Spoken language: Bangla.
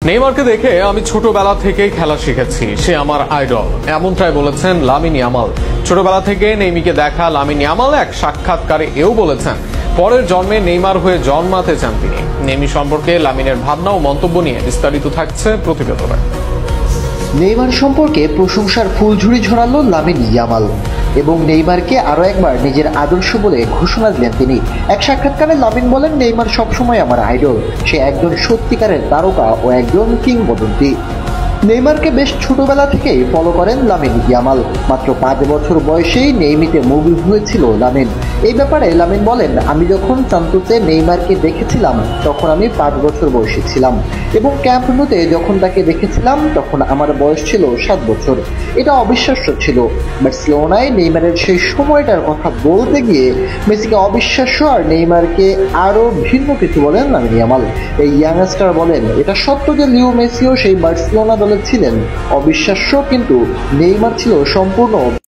নেইমারকে দেখে আমি ছোটবেলা থেকেই খেলা শিখেছি, সে আমার আইডল, এমনটাই বলেছেন লামিন ইয়ামাল। ছোটবেলা থেকে নেইমিকে দেখা লামিন ইয়ামাল এক সাক্ষাৎকারে এও বলেছেন পরের জন্মে নেইমার হয়ে জন্মাতে চান তিনি। নেইমি সম্পর্কে লামিনের ভাবনা ও মন্তব্য নিয়ে বিস্তারিত থাকছে প্রতিবেদনে। নেইমার সম্পর্কে প্রশংসার ফুলঝুরি ঝরালো লামিন ইয়ামাল এবং নেইমারকে আরও একবার নিজের আদর্শ বলে ঘোষণা দিলেন তিনি। এক সাক্ষাৎকারে লামিন বলেন, নেইমার সবসময় আমার আইডল, সে একজন সত্যিকারের তারকা ও একজন কিংবদন্তি। নেইমারকে বেশ ছোটবেলা থেকেই ফলো করেন লামিন ইয়ামাল। মাত্র 5 বছর বয়সেই নেইমিতে মুভি হয়েছিল লামিন। এই ব্যাপারে লামিন বলেন, আমি যখন সান্তোসে নেইমারকে দেখেছিলাম তখন আমি 5 বছর বয়সী ছিলাম এবং ক্যাম্প নুতে যখন তাকে দেখেছিলাম তখন আমার বয়স ছিল 7 বছর। এটা অবিশ্বাস্য ছিল। বার্সেলোনায় নেইমারের সেই সময়টার কথা বলতে গিয়ে মেসিকে অবিশ্বাস্য আর নেইমারকে আরও ভিন্ন কিছু বলেন লামিন ইয়ামাল। এই ইয়াংস্টার বলেন, এটা সত্য যে লিও মেসিও সেই বার্সেলোনা দলে ছিলেন অবিশ্বাস্য, কিন্তু নেইমার ছিল সম্পূর্ণ